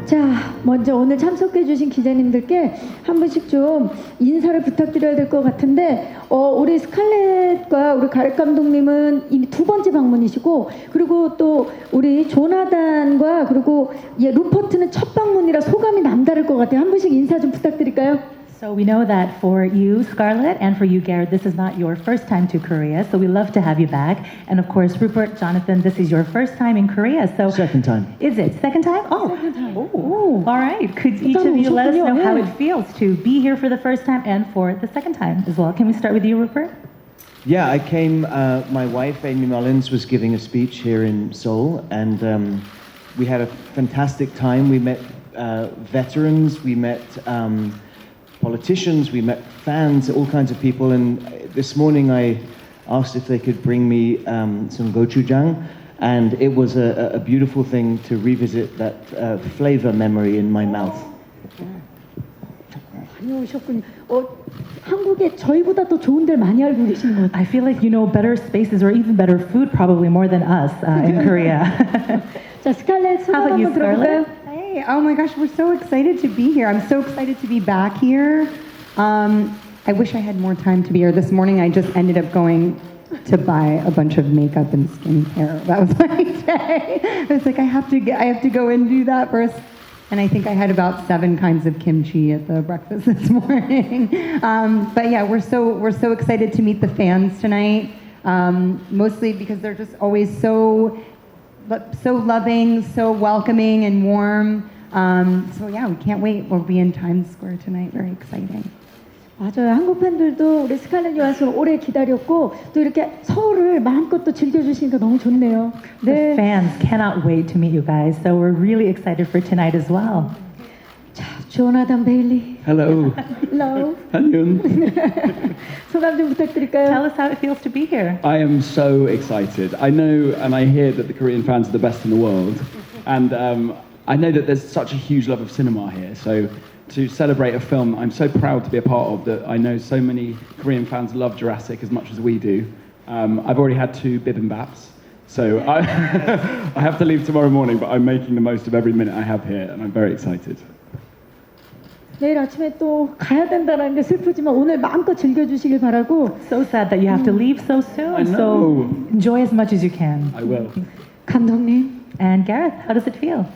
자, 먼저 오늘 참석해주신 기자님들께 한 분씩 좀 인사를 부탁드려야 될 것 같은데, 우리 스칼렛과 우리 가렛 감독님은 이미 두 번째 방문이시고, 그리고 또 우리 조나단과 그리고 루퍼트는 첫 방문이라 소감이 남다를 것 같아요. 한 분씩 인사 좀 부탁드릴까요? So we know that for you, Scarlett, and for you, Garrett, this is not your first time to Korea, so we love to have you back. And of course, Rupert, Jonathan, this is your first time in Korea, so... Second time. Is it? Second time? Oh. Second time. Oh. All right. Could each of you let us know how it feels to be here for the first time and for the second time as well? Can we start with you, Rupert? Yeah, I came, my wife, Amy Mullins, was giving a speech here in Seoul, and we had a fantastic time. We met veterans, we met politicians, we met fans, all kinds of people, and this morning I asked if they could bring me some gochujang, and it was a beautiful thing to revisit that flavor memory in my mouth. 많이 오셨군요. 한국에 저희보다 더 좋은 데를 많이 알고 계시는 것 같아요. I feel like you know better spaces or even better food probably more than us in Korea. 자, 스칼렛 소감 한번 들어볼까요? Hey, oh my gosh, we're so excited to be here. I'm so excited to be back here. I wish I had more time to be here. This morning I just ended up going to buy a bunch of makeup and skincare. That was my day. I was like, I have to go and do that first. And I think I had about 7 kinds of kimchi at the breakfast this morning. But yeah, we're so excited to meet the fans tonight. Mostly because they're just always so loving, so welcoming and warm. So yeah, we can't wait. We'll be in Times Square tonight. Very exciting. 맞아요. 한국 팬들도 우리 스칼렛 요한슨을 오래 기다렸고 또 이렇게 서울을 마음껏 또 즐겨주시니까 너무 좋네요. The fans cannot wait to meet you guys, so we're really excited for tonight as well. 자, 조나단 베일리. Hello. Hello. Hanyun. 소감 좀 부탁드릴까요? Tell us how it feels to be here. I am so excited. I know and I hear that the Korean fans are the best in the world. And I know that there's such a huge love of cinema here. So to celebrate a film I'm so proud to be a part of, that I know so many Korean fans love Jurassic as much as we do. I've already had 2 bibimbaps. So I have to leave tomorrow morning, but I'm making the most of every minute I have here and I'm very excited. 내일 아침에 또 가야 된다는 게 슬프지만 오늘 마음껏 즐겨주시길 바라고. So sad that you have to leave so soon. I know. So enjoy as much as you can. I will. 감독님. And Gareth, how does it feel?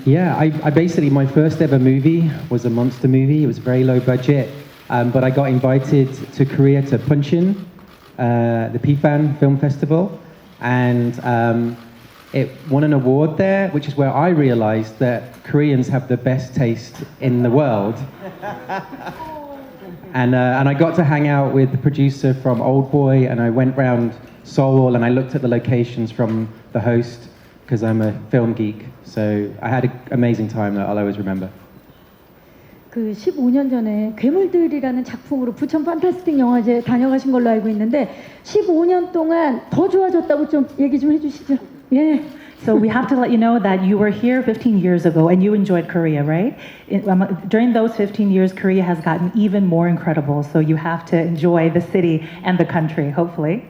Yeah, I basically, my first ever movie was a monster movie. It was very low budget, but I got invited to Korea to Punchin, the PFAN Film Festival, and it won an award there, which is where I realized that Koreans have the best taste in the world. And I got to hang out with the producer from Old Boy, and I went round Seoul and I looked at the locations from the host, because I'm a film geek. So I had an amazing time that I'll always remember. 그 15년 전에 괴물들이라는 작품으로 부천 판타스틱 영화제 다녀가신 걸로 알고 있는데 15년 동안 더 좋아졌다고 좀 얘기 좀 해주시죠. 예. So we have to let you know that you were here 15 years ago and you enjoyed Korea, right? During those 15 years, Korea has gotten even more incredible. So you have to enjoy the city and the country, hopefully.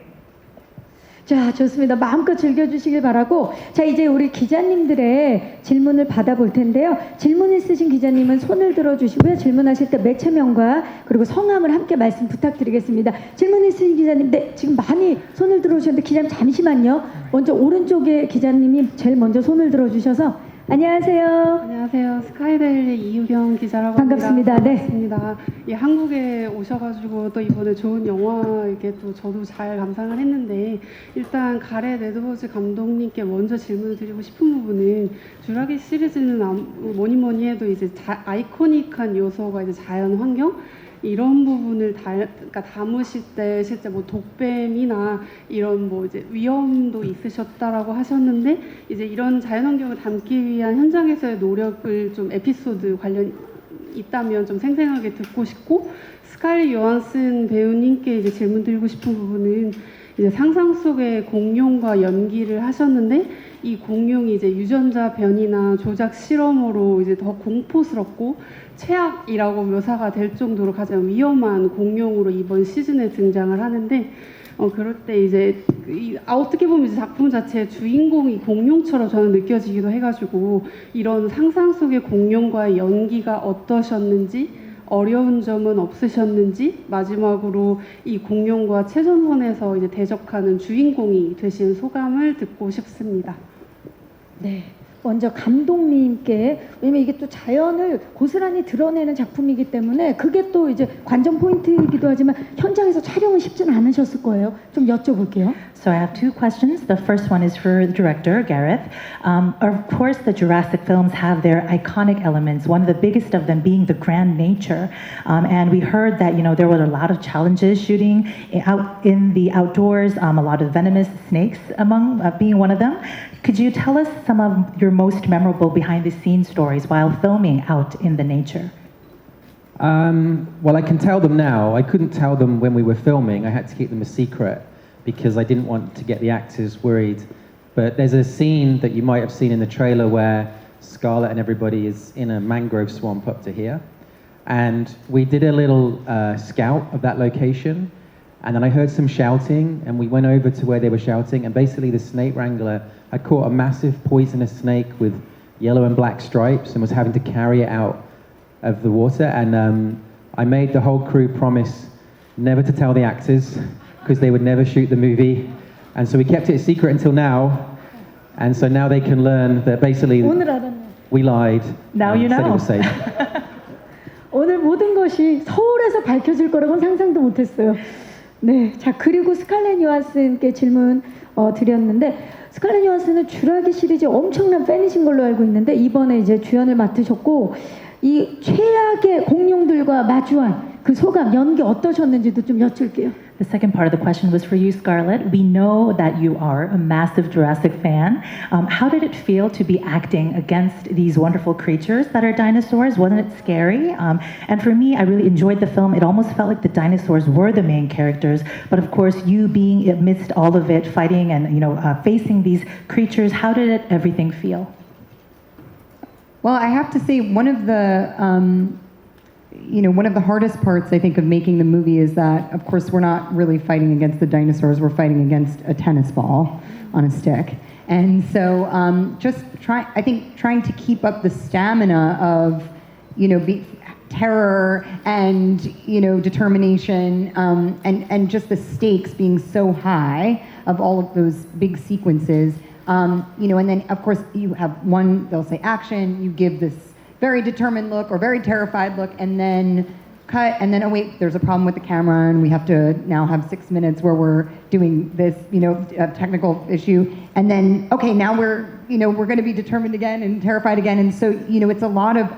자, 좋습니다. 마음껏 즐겨주시길 바라고. 자, 이제 우리 기자님들의 질문을 받아볼 텐데요. 질문 있으신 기자님은 손을 들어주시고요. 질문하실 때 매체명과 그리고 성함을 함께 말씀 부탁드리겠습니다. 질문 있으신 기자님, 네, 지금 많이 손을 들어주셨는데 기자님 잠시만요. 먼저 오른쪽에 기자님이 제일 먼저 손을 들어주셔서 안녕하세요. 안녕하세요. 스카이데일리 이유경 기자라고 반갑습니다. 합니다. 네. 반갑습니다. 예, 한국에 오셔가지고 또 이번에 좋은 영화 이렇게 또 저도 잘 감상을 했는데 일단 가렛 에드워즈 감독님께 먼저 질문을 드리고 싶은 부분은 듀라기 시리즈는 뭐니 해도 이제 아이코닉한 요소가 이제 자연 환경 이런 부분을 그러니까 담으실 때 실제 뭐 독뱀이나 이런 뭐 이제 위험도 있으셨다라고 하셨는데 이제 이런 자연환경을 담기 위한 현장에서의 노력을 좀 에피소드 관련 있다면 좀 생생하게 듣고 싶고 스칼렛 요한슨 배우님께 이제 질문 드리고 싶은 부분은 이제 상상 속의 공룡과 연기를 하셨는데 이 공룡이 이제 유전자 변이나 조작 실험으로 이제 더 공포스럽고 최악이라고 묘사가 될 정도로 가장 위험한 공룡으로 이번 시즌에 등장을 하는데 그럴 때 이제 어떻게 보면 이제 작품 자체의 주인공이 공룡처럼 저는 느껴지기도 해가지고 이런 상상 속의 공룡과의 연기가 어떠셨는지, 어려운 점은 없으셨는지, 마지막으로 이 공룡과 최전선에서 이제 대적하는 주인공이 되신 소감을 듣고 싶습니다. 네. 먼저 감독님께, 왜냐면 이게 또 자연을 고스란히 드러내는 작품이기 때문에 그게 또 이제 관전 포인트이기도 하지만 현장에서 촬영은 쉽지는 않으셨을 거예요. 좀 여쭤볼게요. So I have two questions. The first one is for the director, Gareth. Of course, the Jurassic films have their iconic elements, one of the biggest of them being the grand nature. And we heard that, there were a lot of challenges shooting out in the outdoors, a lot of venomous snakes among being one of them. Could you tell us some of your most memorable behind-the-scenes stories while filming out in the nature? Well, I can tell them now. I couldn't tell them when we were filming. I had to keep them a secret because I didn't want to get the actors worried. But there's a scene that you might have seen in the trailer where Scarlett and everybody is in a mangrove swamp up to here. And we did a little scout of that location. And then I heard some shouting, and we went over to where they were shouting, and basically the snake wrangler had caught a massive poisonous snake with yellow and black stripes and was having to carry it out of the water. And I made the whole crew promise never to tell the actors because they would never shoot the movie. And so we kept it a secret until now. And so now they can learn that basically we lied. Now you said it know. was safe. 오늘 모든 것이 서울에서 밝혀질 거라고는 상상도 못했어요. 네, 자 그리고 스칼렛 요한슨께 질문 드렸는데 스칼렛 요한슨은 주라기 시리즈 엄청난 팬이신 걸로 알고 있는데 이번에 이제 주연을 맡으셨고 이 최악의 공룡들과 마주한 그 소감, 연기 어떠셨는지도 좀 여쭐게요. The second part of the question was for you, Scarlett. We know that you are a massive Jurassic fan. How did it feel to be acting against these wonderful creatures that are dinosaurs? Wasn't it scary? And for me, I really enjoyed the film. It almost felt like the dinosaurs were the main characters. But of course, you being amidst all of it, fighting and facing these creatures, how did everything feel? Well, I have to say one of the hardest parts, I think, of making the movie is that, of course, we're not really fighting against the dinosaurs. We're fighting against a tennis ball on a stick. And so trying to keep up the stamina of, terror and, determination and just the stakes being so high of all of those big sequences. And then, of course, you have one, they'll say action, you give this very determined look or very terrified look, and then cut, and then, oh wait, there's a problem with the camera, and we have to now have 6 minutes where we're doing this, a technical issue, and then, okay, now we're going to be determined again and terrified again, and so, it's a lot of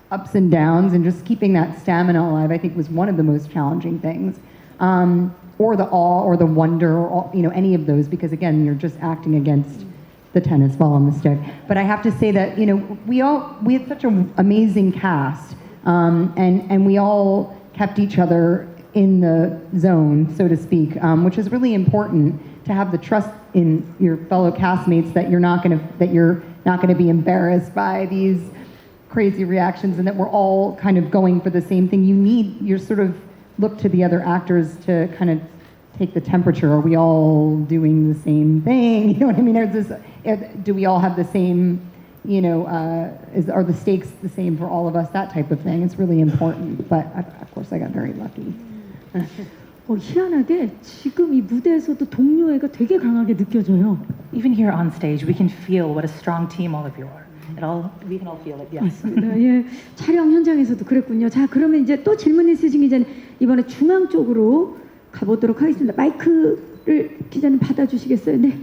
ups and downs, and just keeping that stamina alive, I think, was one of the most challenging things. Or the awe, or the wonder, or any of those, because again, you're just acting against the tennis ball on the stick. But I have to say that, we had such an amazing cast, and we all kept each other in the zone, so to speak, which is really important to have the trust in your fellow castmates that you're not going to be embarrassed by these crazy reactions, and that we're all kind of going for the same thing. You sort of look to the other actors to kind of take the temperature. Are we all doing the same thing? You know what I mean? Do we all have the same, are the stakes the same for all of us? That type of thing. It's really important. But of course, I got very lucky. 희한하게 지금 이 무대에서도 동료애가 되게 강하게 느껴져요. Even here on stage, we can feel what a strong team all of you are. We can all feel it. Yes. 맞습니다. 예, 촬영 현장에서도 그랬군요. 자, 그러면 이제 또 질문 있으신 기자님 이번에 중앙 쪽으로 가보도록 하겠습니다. 마이크를 기자님 받아주시겠어요? 네.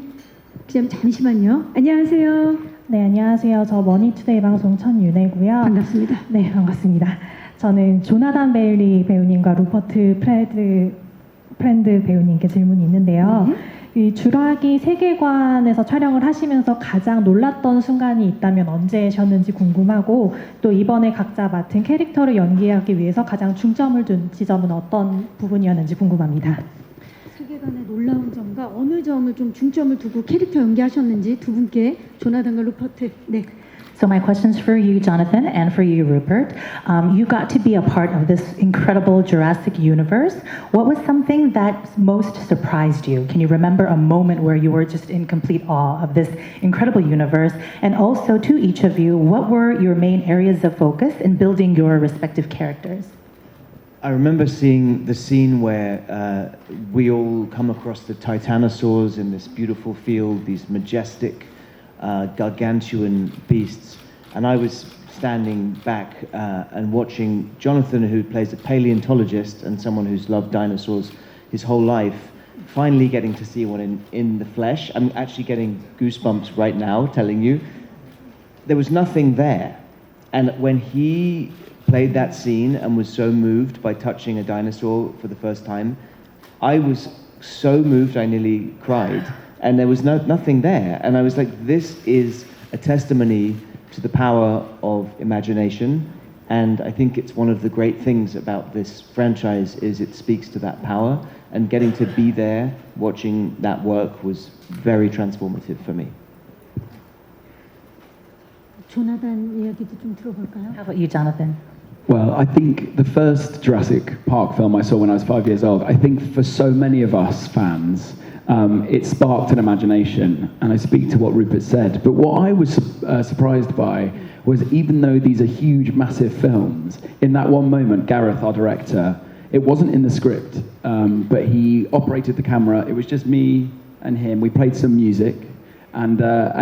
기자님 잠시만요. 안녕하세요. 네, 안녕하세요. 저 머니투데이 방송 천윤혜고요. 반갑습니다. 네, 반갑습니다. 저는 조나단 베일리 배우님과 루퍼트 프렌드 배우님께 질문이 있는데요. 이 주라기 세계관에서 촬영을 하시면서 가장 놀랐던 순간이 있다면 언제셨는지 궁금하고, 또 이번에 각자 맡은 캐릭터를 연기하기 위해서 가장 중점을 둔 지점은 어떤 부분이었는지 궁금합니다. 세계관의 놀라운 점과 어느 점을 좀 중점을 두고 캐릭터 연기하셨는지 두 분께 조나단과 루퍼트. 네. So my question's for you, Jonathan, and for you, Rupert. You got to be a part of this incredible Jurassic universe. What was something that most surprised you? Can you remember a moment where you were just in complete awe of this incredible universe? And also, to each of you, what were your main areas of focus in building your respective characters? I remember seeing the scene where we all come across the titanosaurs in this beautiful field, these majestic, gargantuan beasts. And I was standing back and watching Jonathan, who plays a paleontologist and someone who's loved dinosaurs his whole life, finally getting to see one in the flesh. I'm actually getting goosebumps right now telling you. There was nothing there. And when he played that scene and was so moved by touching a dinosaur for the first time, I was so moved I nearly cried. And there was nothing there. And I was like, this is a testimony to the power of imagination. And I think it's one of the great things about this franchise is it speaks to that power. And getting to be there, watching that work was very transformative for me. 조나단 이야기도 좀 들어볼까요? How about you, Jonathan? Well, I think the first Jurassic Park film I saw when I was 5 years old, I think for so many of us fans, it sparked an imagination, and I speak to what Rupert said. But what I was surprised by was even though these are huge, massive films, in that one moment, Gareth, our director, it wasn't in the script, but he operated the camera. It was just me and him. We played some music, and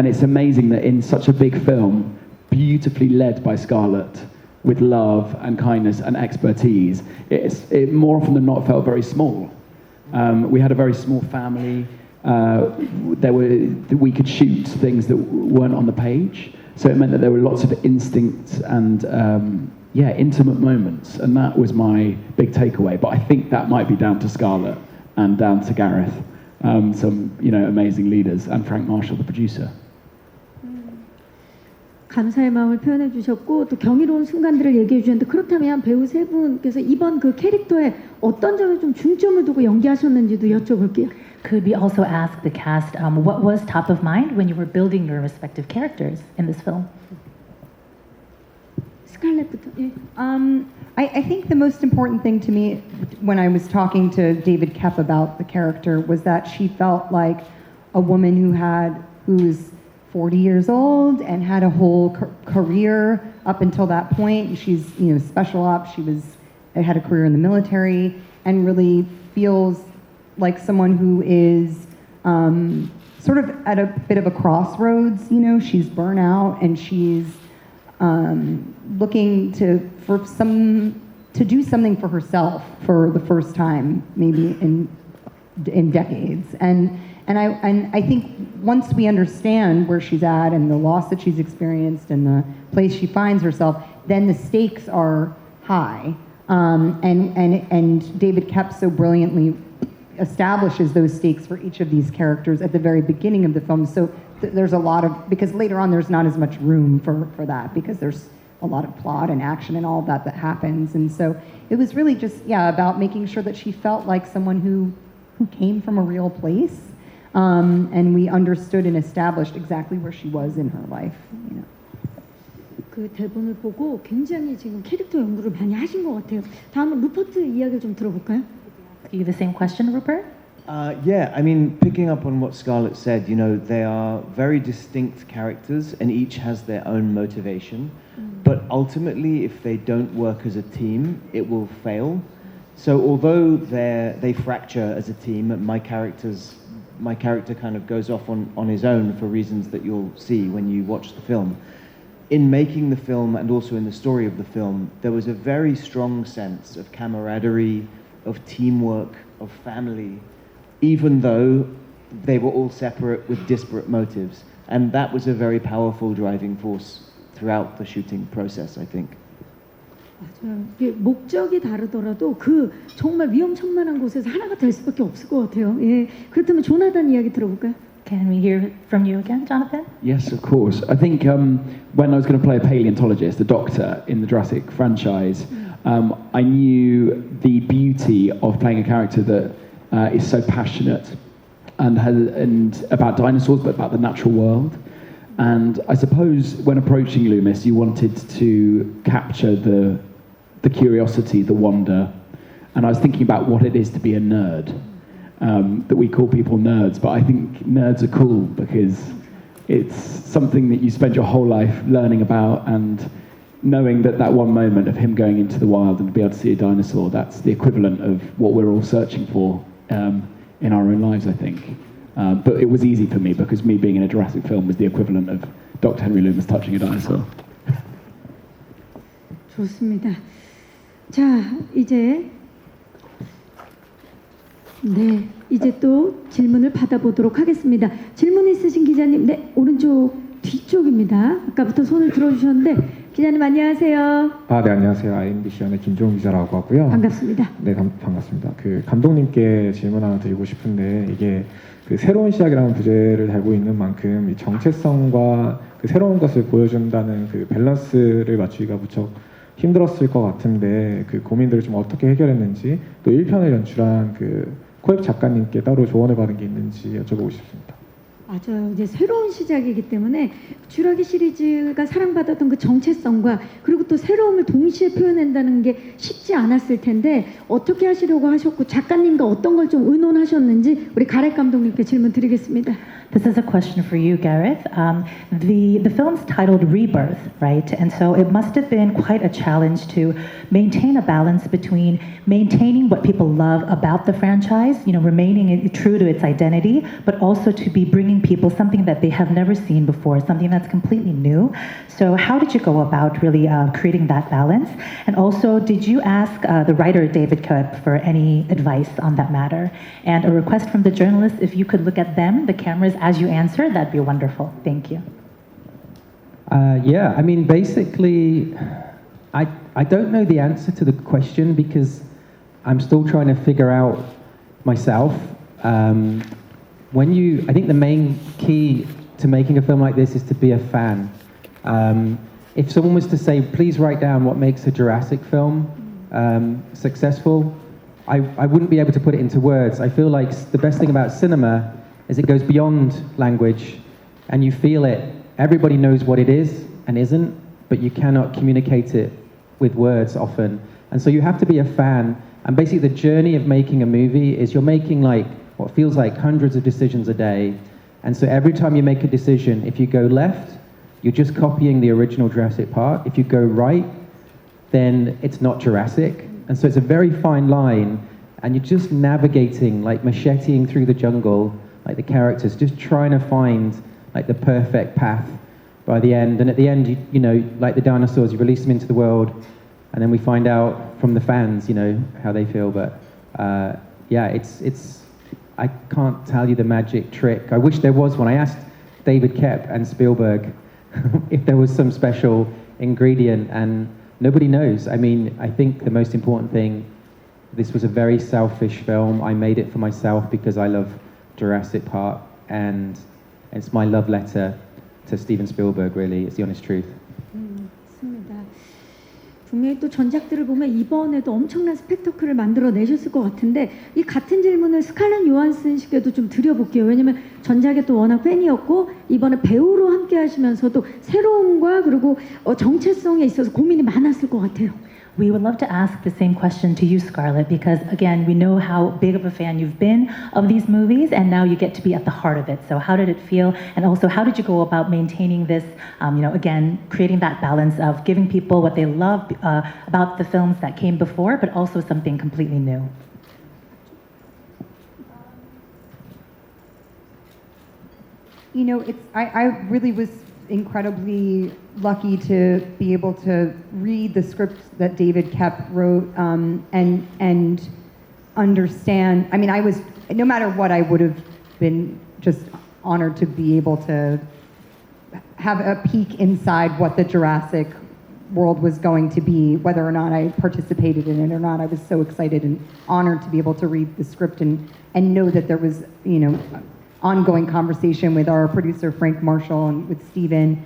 it's amazing that in such a big film, beautifully led by Scarlett, with love and kindness and expertise, it more often than not felt very small. We had a very small family. We could shoot things that weren't on the page, so it meant that there were lots of instinct and intimate moments, and that was my big takeaway. But I think that might be down to Scarlett and down to Gareth, some amazing leaders, and Frank Marshall, the producer. 감사의 마음을 표현해 주셨고 또 경이로운 순간들을 얘기해 주셨는데 그렇다면 배우 세 분께서 이번 그 캐릭터에 어떤 점에 좀 중점을 두고 연기하셨는지도 여쭤볼게요. Could we also ask the cast what was top of mind when you were building your respective characters in this film? 스칼렛부터. 예. I think the most important thing to me when I was talking to David Koepp about the character was that she felt like a woman who's 40 years old and had a whole career up until that point. She's special ops. She had a career in the military and really feels like someone who is sort of at a bit of a crossroads. She's burnt out and she's looking to do something for herself for the first time, maybe in decades. And I think once we understand where she's at and the loss that she's experienced and the place she finds herself, then the stakes are high. And David Koepp so brilliantly establishes those stakes for each of these characters at the very beginning of the film. So there's a lot of, because later on there's not as much room for that because there's a lot of plot and action and all that happens. And so it was really just, about making sure that she felt like someone who came from a real place. And we understood and established exactly where she was in her life. 그 대본을 보고 굉장히 지금 캐릭터 연구를 많이 하신 것 같아요. 다음은 루퍼트 이야기를 좀 들어볼까요? You the same question, Rupert? I mean, picking up on what Scarlett said, they are very distinct characters and each has their own motivation. But ultimately, if they don't work as a team, it will fail. So although they fracture as a team, my character kind of goes off on his own for reasons that you'll see when you watch the film. In making the film and also in the story of the film, there was a very strong sense of camaraderie, of teamwork, of family, even though they were all separate with disparate motives. And that was a very powerful driving force throughout the shooting process, I think. 맞아요. 이게 목적이 다르더라도 그 정말 위험천만한 곳에서 하나가 될 수밖에 없을 것 같아요. 예. 그렇다면 조나단 이야기 들어볼까요? Can we hear from you again, Jonathan? Yes, of course. I think when I was going to play a paleontologist, a doctor in the Jurassic franchise, I knew the beauty of playing a character that is so passionate and about dinosaurs, but about the natural world. And I suppose when approaching Loomis, you wanted to capture the curiosity, the wonder. And I was thinking about what it is to be a nerd. That we call people nerds, but I think nerds are cool because it's something that you spend your whole life learning about, and knowing that one moment of him going into the wild and be able to see a dinosaur, that's the equivalent of what we're all searching for in our own lives, I think. But it was easy for me because me being in a Jurassic film was the equivalent of Dr. Henry Loomis touching a dinosaur. 좋습니다. 자, 이제 또 질문을 받아보도록 하겠습니다. 질문 있으신 기자님, 네, 오른쪽 뒤쪽입니다. 아까부터 손을 들어주셨는데, 기자님 안녕하세요. 네, 안녕하세요. IMBC연의 김종훈 기자라고 하고요. 반갑습니다. 네, 반갑습니다. 그 감독님께 질문 하나 드리고 싶은데, 이게 그 새로운 시작이라는 부제를 달고 있는 만큼 이 정체성과 그 새로운 것을 보여준다는 그 밸런스를 맞추기가 무척 힘들었을 것 같은데, 그 고민들을 좀 어떻게 해결했는지, 또 1편을 연출한 그 코앱 작가님께 따로 조언을 받은 게 있는지 여쭤보고 싶습니다. 맞아요. 이제 새로운 시작이기 때문에 주라기 시리즈가 사랑받았던 그 정체성과 그리고 또 새로움을 동시에 표현한다는 게 쉽지 않았을 텐데 어떻게 하시려고 하셨고 작가님과 어떤 걸 좀 의논하셨는지 우리 가렛 감독님께 질문 드리겠습니다. This is a question for you, Gareth. The film's titled Rebirth, right? And so it must have been quite a challenge to maintain a balance between maintaining what people love about the franchise, you know, remaining true to its identity, but also to be bringing people something that they have never seen before, something that's completely new. So how did you go about really creating that balance? And also, did you ask the writer, David Koepp, for any advice on that matter? And a request from the journalists, if you could look at them, the cameras, as you answer, that'd be wonderful. Thank you. Yeah, I mean, basically, I don't know the answer to the question because I'm still trying to figure out myself. I think the main key to making a film like this is to be a fan. If someone was to say, please write down what makes a Jurassic film successful, I wouldn't be able to put it into words. I feel like the best thing about cinema is it goes beyond language and you feel it. Everybody knows what it is and isn't, but you cannot communicate it with words often. And so you have to be a fan. And basically the journey of making a movie is you're making like what feels like hundreds of decisions a day. And so every time you make a decision, if you go left, you're just copying the original Jurassic Park. If you go right, then it's not Jurassic. And so it's a very fine line, and you're just navigating, like macheteing through the jungle, like the characters, just trying to find like the perfect path by the end. And at the end, you know, like the dinosaurs, you release them into the world, and then we find out from the fans, you know, how they feel. But yeah, it's I can't tell you the magic trick. I wish there was one. I asked David Koepp and Spielberg if there was some special ingredient, and nobody knows. I mean, I think the most important thing, this was a very selfish film. I made it for myself because I love Jurassic Park, and it's my love letter to Steven Spielberg, really. It's the honest truth. 맞습니다. 분명히 또 전작들을 보면 이번에도 엄청난 스펙터클을 만들어내셨을 것 같은데 이 같은 질문을 스칼렛 요한슨 씨께도 좀 드려볼게요. 왜냐면 전작에 또 워낙 팬이었고 이번에 배우로 함께 하시면서도 새로움과 그리고 정체성에 있어서 고민이 많았을 것 같아요. We would love to ask the same question to you, Scarlett, because again, we know how big of a fan you've been of these movies, and now you get to be at the heart of it. So how did it feel? And also, how did you go about maintaining this, you know, again, creating that balance of giving people what they love about the films that came before, but also something completely new? You know, I really was incredibly lucky to be able to read the script that David Koepp wrote and understand. I mean, I was, no matter what, I would have been just honored to be able to have a peek inside what the Jurassic world was going to be, whether or not I participated in it or not. I was so excited and honored to be able to read the script and know that there was, you know, ongoing conversation with our producer Frank Marshall and with Steven.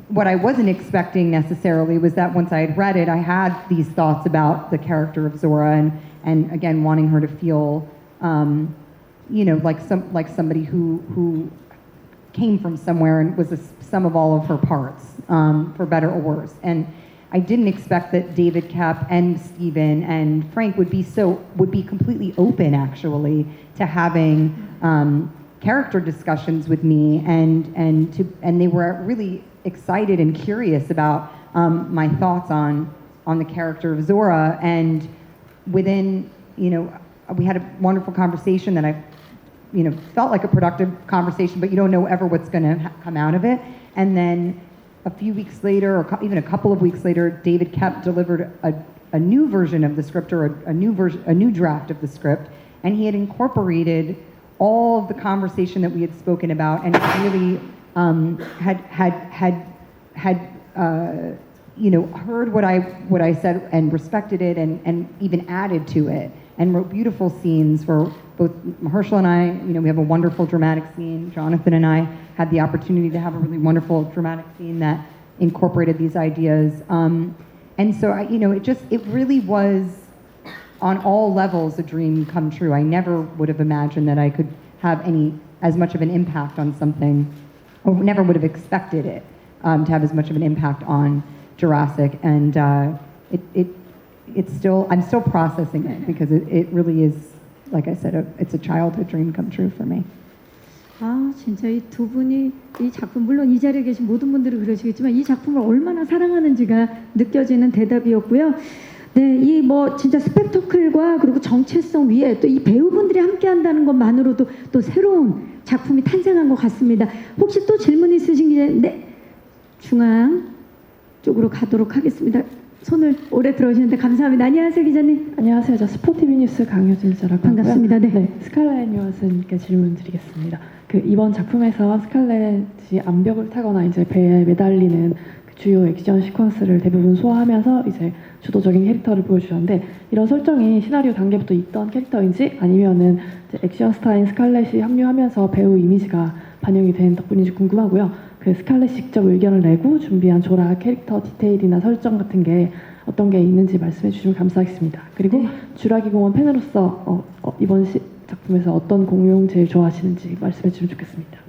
What I wasn't expecting necessarily was that once I had read it, I had these thoughts about the character of Zora and again wanting her to feel, you know, like somebody who came from somewhere and was a sum of all of her parts, for better or worse. And I didn't expect that David Koepp and Steven and Frank would be completely open, actually, to having character discussions with me, and they were really excited and curious about my thoughts on the character of Zora. And within, we had a wonderful conversation that I felt like a productive conversation, but you don't know ever what's going to come out of it. And then a few weeks later, or even a couple of weeks later, David Koepp delivered a new version of the script, or a new draft of the script, and he had incorporated all of the conversation that we had spoken about, and really heard what I said and respected it, and even added to it, and wrote beautiful scenes for both Mahershala and I. We have a wonderful dramatic scene. Jonathan and I had the opportunity to have a really wonderful dramatic scene that incorporated these ideas. And so, it really was, on all levels, a dream come true. I never would have imagined that I could have as much of an impact on something, or never would have expected it to have as much of an impact on Jurassic. And I'm still processing it, because it really is, like I said, it's a childhood dream come true for me. 아, 진짜 이 두 분이 이 작품, 물론 이 자리에 계신 모든 분들이 그러시겠지만 이 작품을 얼마나 사랑하는지가 느껴지는 대답이었고요. 네, 이 진짜 스펙터클과 그리고 정체성 위에 또 이 배우분들이 함께 한다는 것만으로도 또 새로운 작품이 탄생한 것 같습니다. 혹시 또 질문 있으신 기자님? 네, 중앙 쪽으로 가도록 하겠습니다. 손을 오래 들어오시는데 감사합니다. 안녕하세요, 기자님. 안녕하세요. 저 스포티비 뉴스 강효진 기자라고 반갑습니다. 네. 스칼렛 요한슨께 질문 드리겠습니다. 이번 작품에서 스칼렛이 암벽을 타거나 이제 배에 매달리는 주요 액션 시퀀스를 대부분 소화하면서 이제 주도적인 캐릭터를 보여주셨는데, 이런 설정이 시나리오 단계부터 있던 캐릭터인지, 아니면은 이제 액션 스타인 스칼렛이 합류하면서 배우 이미지가 반영이 된 덕분인지 궁금하고요. 스칼렛이 직접 의견을 내고 준비한 조라 캐릭터 디테일이나 설정 같은 게 어떤 게 있는지 말씀해 주시면 감사하겠습니다. 그리고 주라기 공원 팬으로서 이번 작품에서 어떤 공룡 제일 좋아하시는지 말씀해 주시면 좋겠습니다.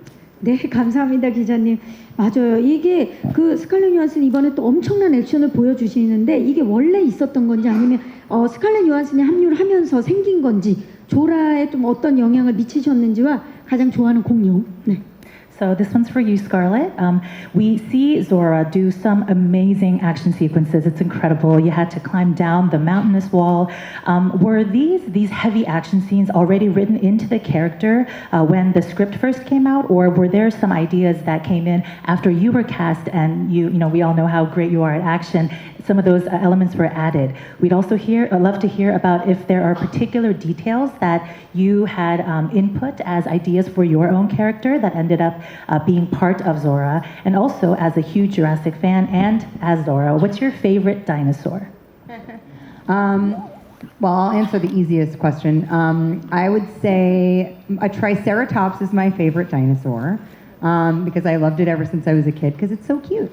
네, 감사합니다, 기자님. 맞아요. 이게 스칼렛 요한슨 이번에 또 엄청난 액션을 보여주시는데, 이게 원래 있었던 건지, 아니면 스칼렛 요한슨이 합류를 하면서 생긴 건지, 조라에 좀 어떤 영향을 미치셨는지와 가장 좋아하는 공룡. 네. So this one's for you, Scarlett. We see Zora do some amazing action sequences. It's incredible. You had to climb down the mountainous wall. Were these heavy action scenes already written into the character when the script first came out, or were there some ideas that came in after you were cast and we all know how great you are at action? Some of those elements were added. We'd also love to hear about if there are particular details that you had input as ideas for your own character that ended up being part of Zora. And also, as a huge Jurassic fan and as Zora, what's your favorite dinosaur? Well, I'll answer the easiest question. I would say a Triceratops is my favorite dinosaur, because I loved it ever since I was a kid, because it's so cute.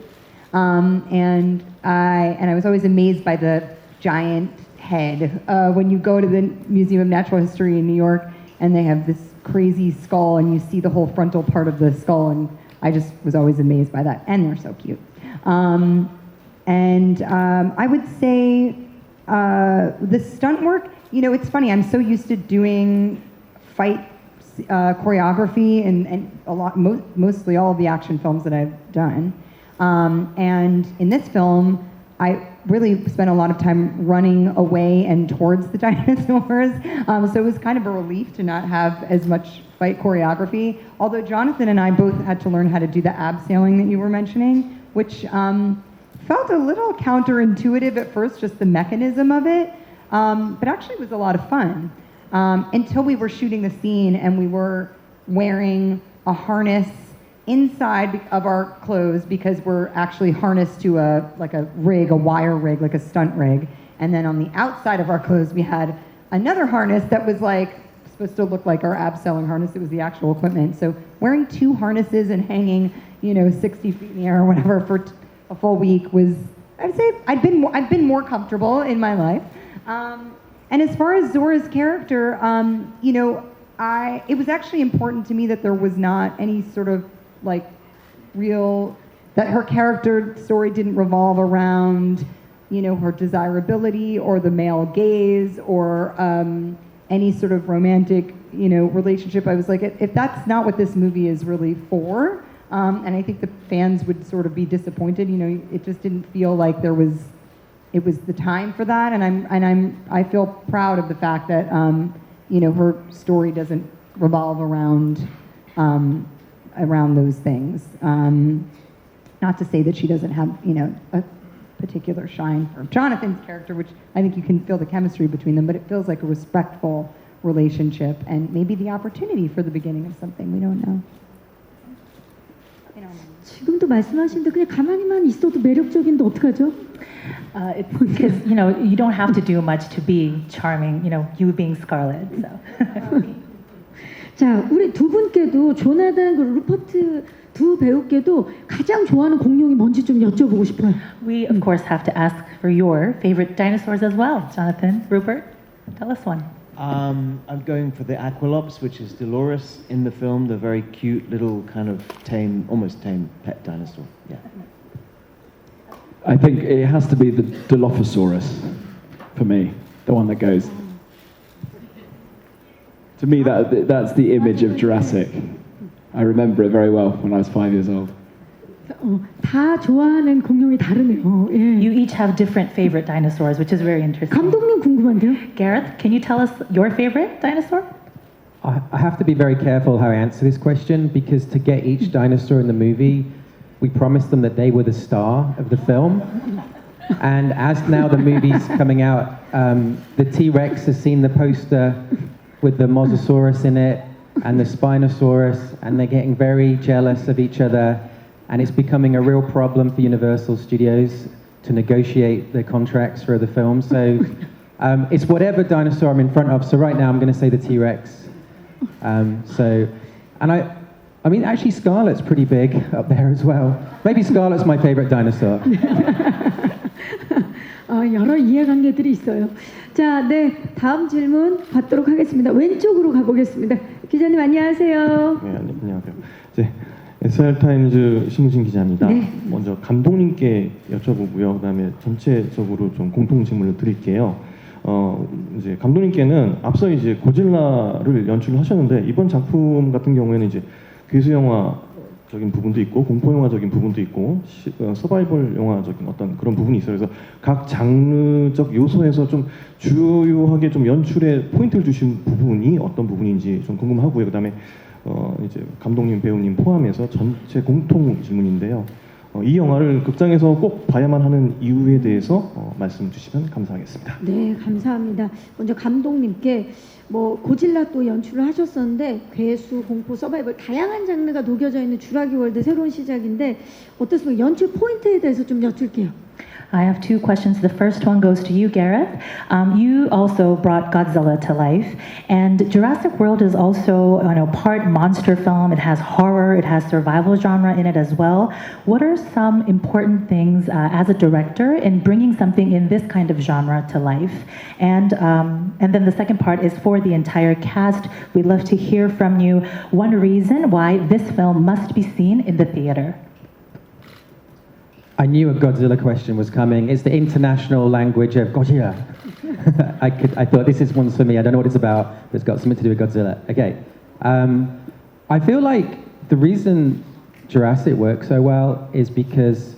And I was always amazed by the giant head. When you go to the Museum of Natural History in New York, and they have this crazy skull, and you see the whole frontal part of the skull, and I just was always amazed by that. And they're so cute. I would say the stunt work, it's funny, I'm so used to doing fight choreography and mostly all of the action films that I've done. And in this film, I really spent a lot of time running away and towards the dinosaurs. So it was kind of a relief to not have as much fight choreography. Although Jonathan and I both had to learn how to do the abseiling that you were mentioning, which felt a little counterintuitive at first, just the mechanism of it, but actually was a lot of fun. Until we were shooting the scene and we were wearing a harness inside of our clothes, because we're actually harnessed to a wire rig, like a stunt rig. And then on the outside of our clothes, we had another harness that was supposed to look like our abseiling harness. It was the actual equipment. So wearing two harnesses and hanging, 60 feet in the air or whatever for a full week was, I'd say, I've been more comfortable in my life. And as far as Zora's character, it was actually important to me that there was not any sort of like real, that her character story didn't revolve around, you know, her desirability or the male gaze or any sort of romantic, you know, relationship. I was like, if that's not what this movie is really for, and I think the fans would sort of be disappointed. You know, it just didn't feel like it was the time for that. And I feel proud of the fact that you know, her story doesn't revolve around those things. Not to say that she doesn't have, you know, a particular shine for Jonathan's character, which I think you can feel the chemistry between them, but it feels like a respectful relationship and maybe the opportunity for the beginning of something. We don't know. 지금도 말씀하시는데 그냥 가만히만 있어도 매력적인데 어떡하죠? It's because, you know, you don't have to do much to be charming, you know, you being Scarlett. So. 자, 우리 두 분께도 조나단 그리고 루퍼트 두 배우께도 가장 좋아하는 공룡이 뭔지 좀 여쭤보고 싶어요. We, of course, have to ask for your favorite dinosaurs as well. Jonathan, Rupert, tell us one. I'm going for the Aqualops, which is Dolores in the film, the very cute little kind of tame, almost tame pet dinosaur. Yeah. I think it has to be the Dilophosaurus for me, the one that goes. To me, that's the image of Jurassic. I remember it very well when I was 5 years old. 다 좋아하는 공룡이 다르네요. 예. You each have different favorite dinosaurs, which is very interesting. 감독님 궁금한데요? Gareth, can you tell us your favorite dinosaur? I have to be very careful how I answer this question because to get each dinosaur in the movie, we promised them that they were the star of the film. And as now the movie's coming out, the T-Rex has seen the poster with the Mosasaurus in it and the Spinosaurus, and they're getting very jealous of each other. And it's becoming a real problem for Universal Studios to negotiate the contracts for the film. So it's whatever dinosaur I'm in front of. So right now I'm going to say the T-Rex. I mean, actually Scarlett's pretty big up there as well. Maybe Scarlett's my favorite dinosaur. 여러 이해관계들이 있어요. 자, 네, 다음 질문 받도록 하겠습니다. 왼쪽으로 가보겠습니다. 기자님 안녕하세요. 네, 안녕하세요. 이제 SR타임즈 신무진 기자입니다. 네. 먼저 감독님께 여쭤보고요. 그다음에 전체적으로 좀 공통 질문을 드릴게요. 이제 감독님께는 앞서 이제 고질라를 연출하셨는데 이번 작품 같은 경우에는 이제 괴수 영화적인 부분도 있고 공포 영화적인 부분도 있고 서바이벌 영화적인 어떤 그런 부분이 있어요. 그래서 각 장르적 요소에서 좀 주요하게 좀 연출에 포인트를 주신 부분이 어떤 부분인지 좀 궁금하고요. 그다음에 이제 감독님, 배우님 포함해서 전체 공통 질문인데요. 이 영화를 극장에서 꼭 봐야만 하는 이유에 대해서 말씀 주시면 감사하겠습니다. 네, 감사합니다. 먼저 감독님께 뭐 고질라 또 연출을 하셨었는데 괴수, 공포, 서바이벌 다양한 장르가 녹여져 있는 주라기 월드 새로운 시작인데 어떻습니까? 연출 포인트에 대해서 좀 여쭐게요. I have two questions. The first one goes to you, Gareth. You also brought Godzilla to life, and Jurassic World is also, you know, part monster film. It has horror, it has survival genre in it as well. What are some important things as a director in bringing something in this kind of genre to life? And then the second part is for the entire cast. We'd love to hear from you one reason why this film must be seen in the theater. I knew a Godzilla question was coming. It's the international language of Godzilla. I thought this is one for me. I don't know what it's about, but it's got something to do with Godzilla. Okay. I feel like the reason Jurassic works so well is because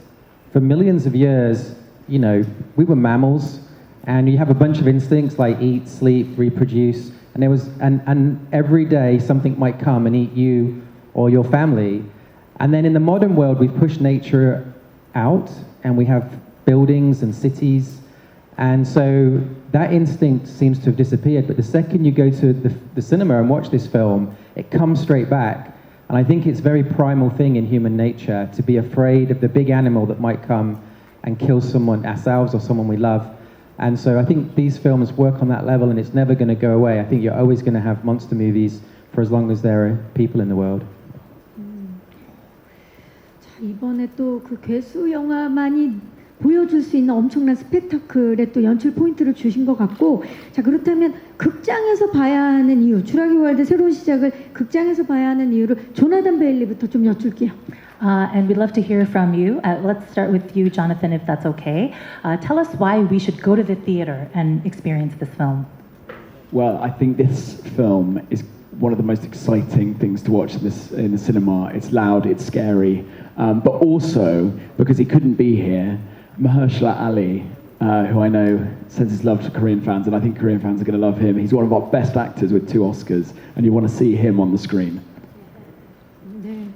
for millions of years, you know, we were mammals, and you have a bunch of instincts like eat, sleep, reproduce, and every day something might come and eat you or your family. And then in the modern world, we've pushed nature out, and we have buildings and cities, and so that instinct seems to have disappeared. But the second you go to the cinema and watch this film, it comes straight back. And I think it's a very primal thing in human nature to be afraid of the big animal that might come and kill someone, ourselves or someone we love. And so I think these films work on that level, and it's never going to go away. I think you're always going to have monster movies for as long as there are people in the world. 이번에 또 그 괴수 영화만이 보여줄 수 있는 엄청난 스펙타클의 또 연출 포인트를 주신 것 같고, 자 그렇다면 극장에서 봐야 하는 이유, 주라기 월드 새로운 시작을 극장에서 봐야 하는 이유를 조나단 베일리부터 좀 여쭐게요. And we'd love to hear from you. Let's start with you, Jonathan, if that's okay. Tell us why we should go to the theater and experience this film. Well, I think this film is one of the most exciting things to watch in the cinema. It's loud, it's scary, but also, because he couldn't be here, Mahershala Ali, who I know sends his love to Korean fans, and I think Korean fans are going to love him. He's one of our best actors with 2 Oscars, and you want to see him on the screen. 네,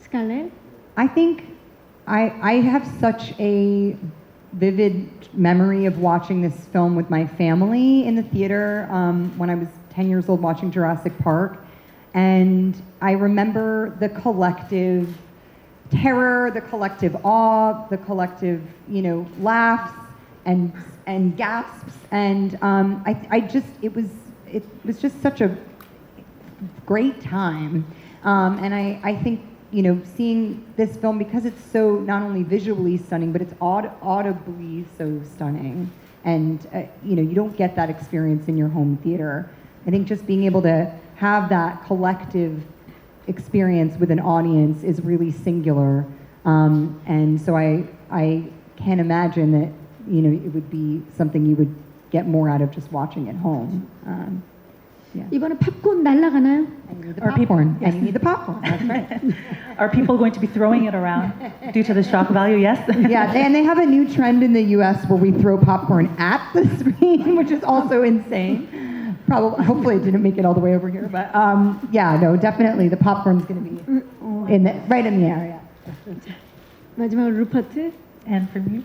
스칼렛. I think I have such a vivid memory of watching this film with my family in the theater when I was 10 years old watching Jurassic Park. And I remember the collective terror, the collective awe, the collective, laughs and gasps. And it was just such a great time. And I think, seeing this film, because it's so not only visually stunning, but it's audibly so stunning. And, you don't get that experience in your home theater. I think just being able to have that collective experience with an audience is really singular. And so I can't imagine that, it would be something you would get more out of just watching at home. Yeah. 이번에 팝콘 날아가나요? Popcorn. And you need the popcorn. That's right. Are people going to be throwing it around due to the shock value? Yes? Yeah, and they have a new trend in the US where we throw popcorn at the screen, which is also insane. Hopefully it didn't make it all the way over here, but yeah, no, definitely the popcorn's going to be right in the area. 마지막으로 루퍼트. And from you?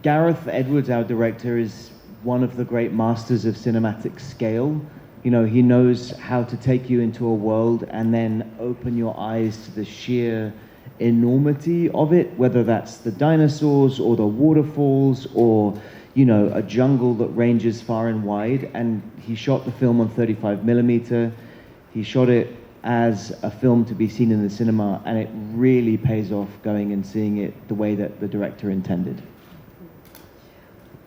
Gareth Edwards, our director, is one of the great masters of cinematic scale. He knows how to take you into a world and then open your eyes to the sheer enormity of it, whether that's the dinosaurs or the waterfalls or a jungle that ranges far and wide. And he shot the film on 35mm. He shot it as a film to be seen in the cinema, and it really pays off going and seeing it the way that the director intended.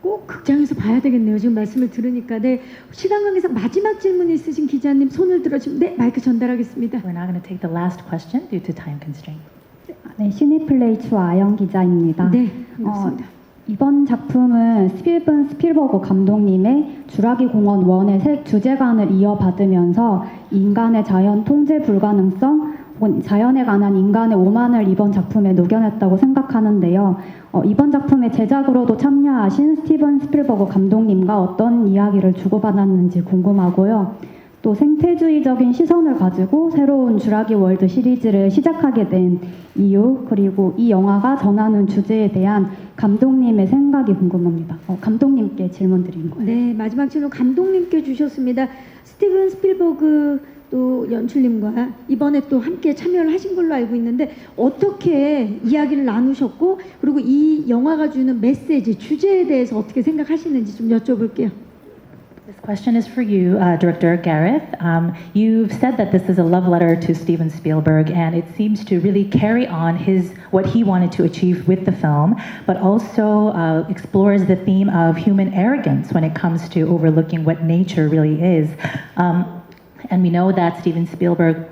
꼭 극장에서 봐야 되겠네요. 지금 말씀을 들으니까. 네, 시간 관계상 마지막 질문 있으신 기자님 손을 들어주시면 네, 마이크 전달하겠습니다. We're now going to take the last question due to time constraint. 네, 시니플레이츠 아영 기자입니다. 네, 반갑습니다. 이번 작품은 스티븐 스필버그 감독님의 주라기 공원 1의 주제관을 이어받으면서 인간의 자연 통제 불가능성, 혹은 자연에 관한 인간의 오만을 이번 작품에 녹여냈다고 생각하는데요. 이번 작품의 제작으로도 참여하신 스티븐 스필버그 감독님과 어떤 이야기를 주고받았는지 궁금하고요. 또 생태주의적인 시선을 가지고 새로운 주라기 월드 시리즈를 시작하게 된 이유, 그리고 이 영화가 전하는 주제에 대한 감독님의 생각이 궁금합니다. 감독님께 질문 드린 거예요. 네, 마지막 질문 감독님께 주셨습니다. 스티븐 스필버그 또 연출님과 이번에 또 함께 참여를 하신 걸로 알고 있는데 어떻게 이야기를 나누셨고, 그리고 이 영화가 주는 메시지, 주제에 대해서 어떻게 생각하시는지 좀 여쭤볼게요. This question is for you, Director Gareth. You've said that this is a love letter to Steven Spielberg, and it seems to really carry on what he wanted to achieve with the film, but also explores the theme of human arrogance when it comes to overlooking what nature really is. And we know that Steven Spielberg,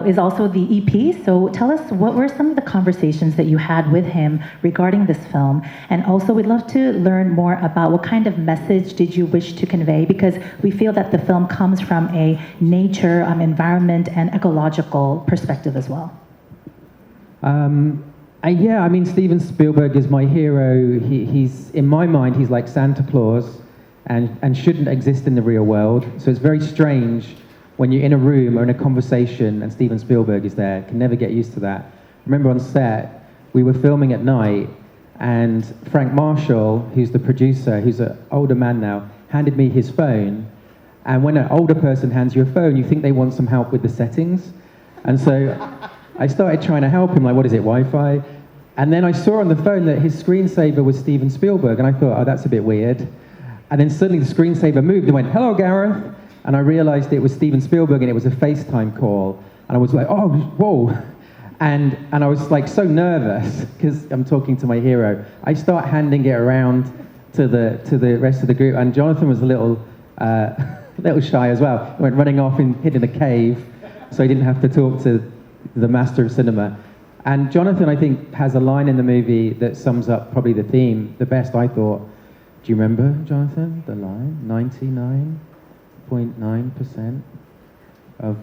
is also the EP. So tell us, what were some of the conversations that you had with him regarding this film? And also we'd love to learn more about what kind of message did you wish to convey, because we feel that the film comes from a nature, environment, and ecological perspective as well. Yeah, I mean, Steven Spielberg is my hero. He's, in my mind, he's like Santa Claus and shouldn't exist in the real world. So it's very strange when you're in a room or in a conversation and Steven Spielberg is there. Can never get used to that. I remember on set, we were filming at night, and Frank Marshall, who's the producer, who's an older man now, handed me his phone. And when an older person hands you a phone, you think they want some help with the settings. And so I started trying to help him, like, what is it, Wi-Fi? And then I saw on the phone that his screensaver was Steven Spielberg, and I thought, oh, that's a bit weird. And then suddenly the screensaver moved and went, hello, Gareth. And I realized it was Steven Spielberg, and it was a FaceTime call. And I was like, oh, whoa. And I was like so nervous because I'm talking to my hero. I start handing it around to the rest of the group, and Jonathan was a little shy as well. He went running off and hid in a cave, so he didn't have to talk to the master of cinema. And Jonathan, I think, has a line in the movie that sums up probably the theme the best, I thought. Do you remember, Jonathan, the line? 99.9% of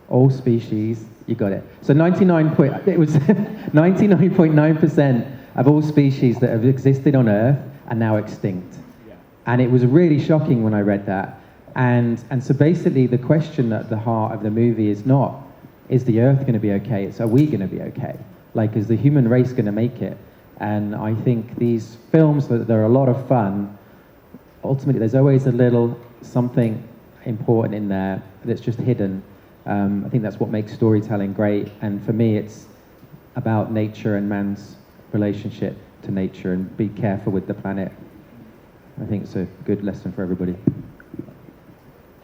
all species, you got it. So 99.9% of all species that have existed on Earth are now extinct. Yeah. And it was really shocking when I read that. And so basically the question at the heart of the movie is not, is the Earth going to be okay? It's, are we going to be okay? Like, is the human race going to make it? And I think these films, they're a lot of fun. Ultimately, there's always a little something important in there that's just hidden. I think that's what makes storytelling great. And for me, it's about nature and man's relationship to nature, and be careful with the planet. I think it's a good lesson for everybody.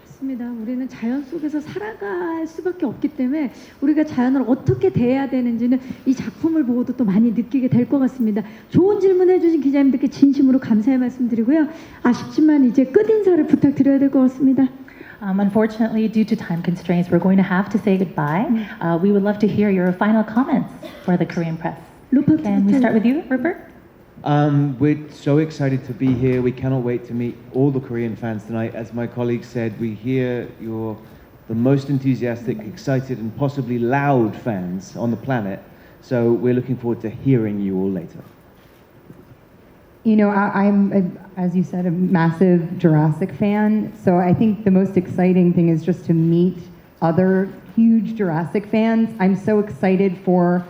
맞습니다. 우리는 자연 속에서 살아갈 수밖에 없기 때문에 우리가 자연을 어떻게 대해야 되는지는 이 작품을 보고도 또 많이 느끼게 될 것 같습니다. 좋은 질문 해주신 기자님들께 진심으로 감사의 말씀드리고요. 아쉽지만 이제 끝 인사를 부탁드려야 될 것 같습니다. Unfortunately, due to time constraints, we're going to have to say goodbye. We would love to hear your final comments for the Korean press. Can we start with you, Rupert? We're so excited to be here. We cannot wait to meet all the Korean fans tonight. As my colleague said, we hear you're the most enthusiastic, excited, and possibly loud fans on the planet. So we're looking forward to hearing you all later. You know, I'm, as you said, a massive Jurassic fan. So I think the most exciting thing is just to meet other huge Jurassic fans. I'm so excited for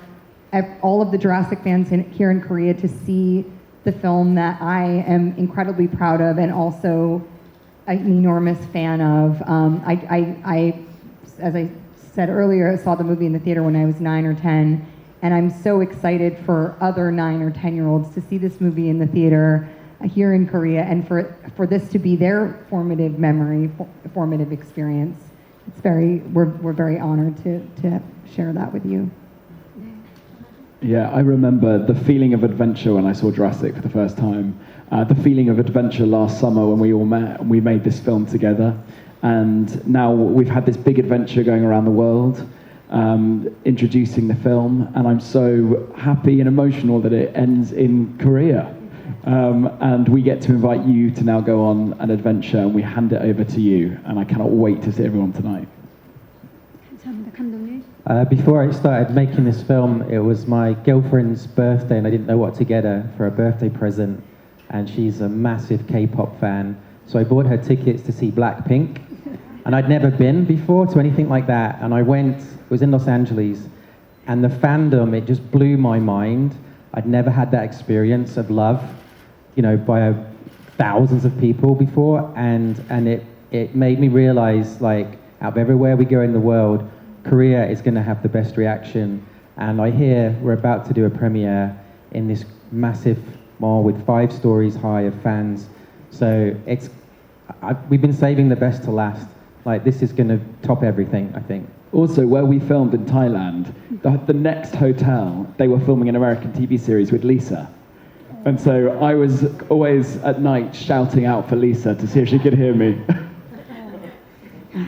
all of the Jurassic fans here in Korea to see the film that I am incredibly proud of and also an enormous fan of. I, as I said earlier, I saw the movie in the theater when I was 9 or 10. And I'm so excited for other 9 or 10-year-olds to see this movie in the theater here in Korea, and for this to be their formative memory, formative experience. It's we're very honored to share that with you. Yeah, I remember the feeling of adventure when I saw Jurassic for the first time. The feeling of adventure last summer when we all met and we made this film together. And now we've had this big adventure going around the world. Introducing the film, and I'm so happy and emotional that it ends in Korea, and we get to invite you to now go on an adventure, and we hand it over to you, and I cannot wait to see everyone tonight. Before I started making this film, it was my girlfriend's birthday, and I didn't know what to get her for a birthday present, and she's a massive K-pop fan, so I bought her tickets to see Blackpink. And I'd never been before to anything like that. And I went, it was in Los Angeles, and the fandom, it just blew my mind. I'd never had that experience of love, you know, by thousands of people before. And it made me realize, like, out of everywhere we go in the world, Korea is going to have the best reaction. And I hear we're about to do a premiere in this massive mall with 5 stories high of fans. So we've been saving the best to last. Like, this is going to top everything, I think. Also, where we filmed in Thailand, the next hotel, they were filming an American TV series with Lisa. And so I was always at night shouting out for Lisa to see if she could hear me.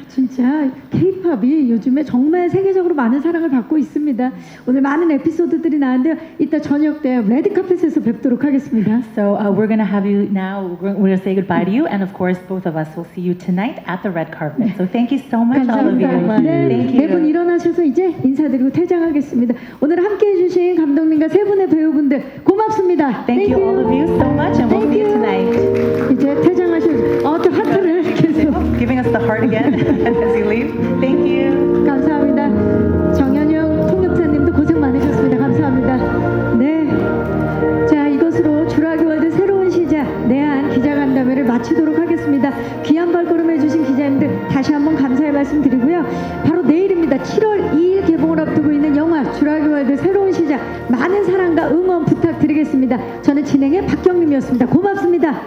진짜 K-팝이 요즘에 정말 세계적으로 많은 사랑을 받고 있습니다. 오늘 많은 에피소드들이 나왔는데요. 이따 저녁 때 레드카펫에서 뵙도록 하겠습니다. So we're going to have you now, we're going to say goodbye to you, and of course both of us will see you tonight at the red carpet. So thank you so much, all of you. 네, 네 분 일어나셔서 이제 인사드리고 퇴장하겠습니다. 오늘 함께해 주신 감독님과 세 분의 배우분들 고맙습니다. Thank you all of you so much, and we'll see you tonight. 이제 퇴장하실 또 하트를 계속 giving us the heart again as you leave. Thank you. 감사합니다. 정현영 통역사님도 고생 많으셨습니다. 감사합니다. 네, 자 이것으로 주라기 월드 새로운 시작 내한 기자간담회를 마치도록 하겠습니다. 귀한 발걸음 해주신 기자님들 다시 한번 감사의 말씀드리고요. 바로 내일입니다. 7월 2일 개봉을 앞두고 있는 영화 주라기 월드 새로운 시작 많은 사랑과 응원 부탁드리겠습니다. 저는 진행의 박경림이었습니다. 고맙습니다.